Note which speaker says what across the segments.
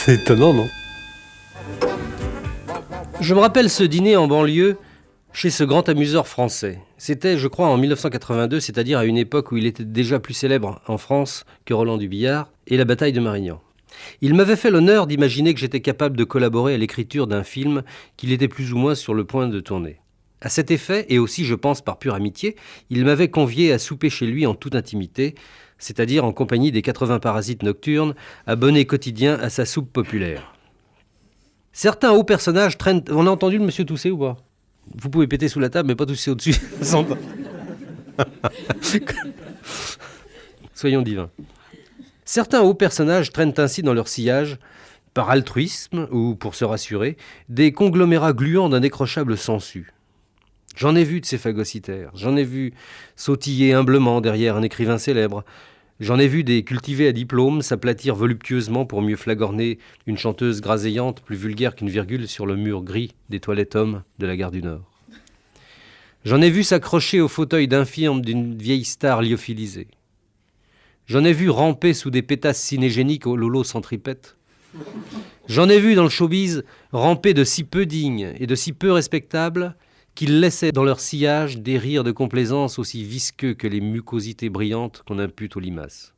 Speaker 1: C'est étonnant, non?
Speaker 2: Je me rappelle ce dîner en banlieue chez ce grand amuseur français. C'était, je crois, en 1982, c'est-à-dire à une époque où il était déjà plus célèbre en France que Roland Dubillard et la bataille de Marignan. Il m'avait fait l'honneur d'imaginer que j'étais capable de collaborer à l'écriture d'un film qu'il était plus ou moins sur le point de tourner. À cet effet, et aussi je pense par pure amitié, il m'avait convié à souper chez lui en toute intimité, c'est-à-dire en compagnie des 80 parasites nocturnes, abonnés quotidiens à sa soupe populaire. Certains hauts personnages traînent... On a entendu le monsieur tousser ou pas? Vous pouvez péter sous la table, mais pas tousser au-dessus. Soyons divins. Certains hauts personnages traînent ainsi dans leur sillage, par altruisme ou pour se rassurer, des conglomérats gluants d'un décrochable sensu. J'en ai vu de ces phagocytaires, j'en ai vu sautiller humblement derrière un écrivain célèbre, j'en ai vu des cultivés à diplôme s'aplatir voluptueusement pour mieux flagorner une chanteuse graséillante plus vulgaire qu'une virgule sur le mur gris des toilettes hommes de la gare du Nord. J'en ai vu s'accrocher au fauteuil d'infirme d'une vieille star lyophilisée. J'en ai vu ramper sous des pétasses cinégéniques au lolo centripète. J'en ai vu dans le showbiz ramper de si peu dignes et de si peu respectables qu'ils laissaient dans leur sillage des rires de complaisance aussi visqueux que les mucosités brillantes qu'on impute aux limaces.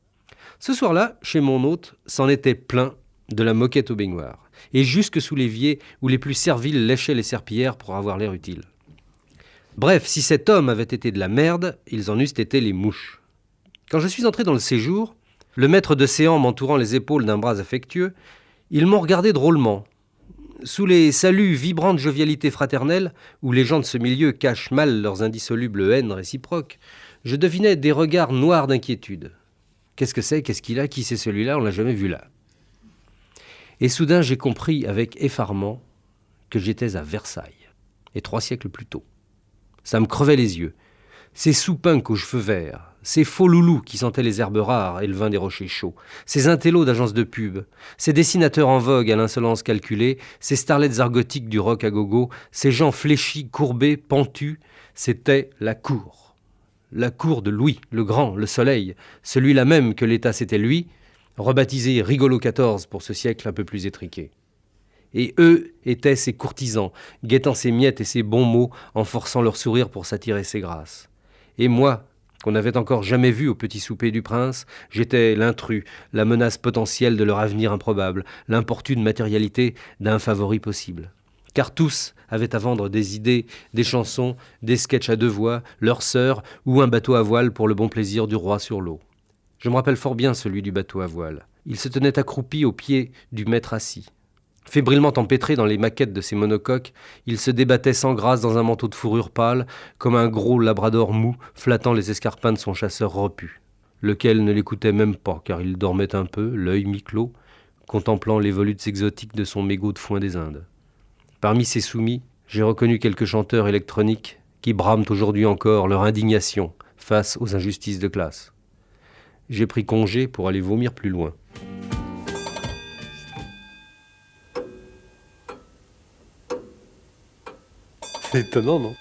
Speaker 2: Ce soir-là, chez mon hôte, c'en était plein de la moquette au baignoire, et jusque sous l'évier où les plus serviles léchaient les serpillères pour avoir l'air utile. Bref, si cet homme avait été de la merde, ils en eussent été les mouches. Quand je suis entré dans le séjour, le maître de séance m'entourant les épaules d'un bras affectueux, ils m'ont regardé drôlement. Sous les saluts vibrants de jovialité fraternelle, où les gens de ce milieu cachent mal leurs indissolubles haines réciproques, je devinais des regards noirs d'inquiétude. Qu'est-ce que c'est? Qu'est-ce qu'il a? Qui c'est celui-là? On l'a jamais vu là. Et soudain, j'ai compris avec effarement que j'étais à Versailles, et 3 siècles plus tôt. Ça me crevait les yeux. Ces sous-punks aux cheveux verts, ces faux loulous qui sentaient les herbes rares et le vin des rochers chauds, ces intellos d'agences de pub, ces dessinateurs en vogue à l'insolence calculée, ces starlettes argotiques du rock à gogo, ces gens fléchis, courbés, pentus, c'était la cour. La cour de Louis, le Grand, le Soleil, celui-là même que l'État c'était lui, rebaptisé Rigolo XIV pour ce siècle un peu plus étriqué. Et eux étaient ses courtisans, guettant ses miettes et ses bons mots en forçant leur sourire pour s'attirer ses grâces. Et moi, qu'on n'avait encore jamais vu au petit souper du prince, j'étais l'intrus, la menace potentielle de leur avenir improbable, l'importune matérialité d'un favori possible. Car tous avaient à vendre des idées, des chansons, des sketchs à 2 voix, leur sœur ou un bateau à voile pour le bon plaisir du roi sur l'eau. Je me rappelle fort bien celui du bateau à voile. Il se tenait accroupi au pied du maître assis. Fébrilement empêtré dans les maquettes de ses monocoques, il se débattait sans grâce dans un manteau de fourrure pâle, comme un gros labrador mou flattant les escarpins de son chasseur repu, lequel ne l'écoutait même pas, car il dormait un peu, l'œil mi-clos, contemplant les volutes exotiques de son mégot de foin des Indes. Parmi ces soumis, j'ai reconnu quelques chanteurs électroniques qui brament aujourd'hui encore leur indignation face aux injustices de classe. J'ai pris congé pour aller vomir plus loin.
Speaker 1: C'est étonnant, non?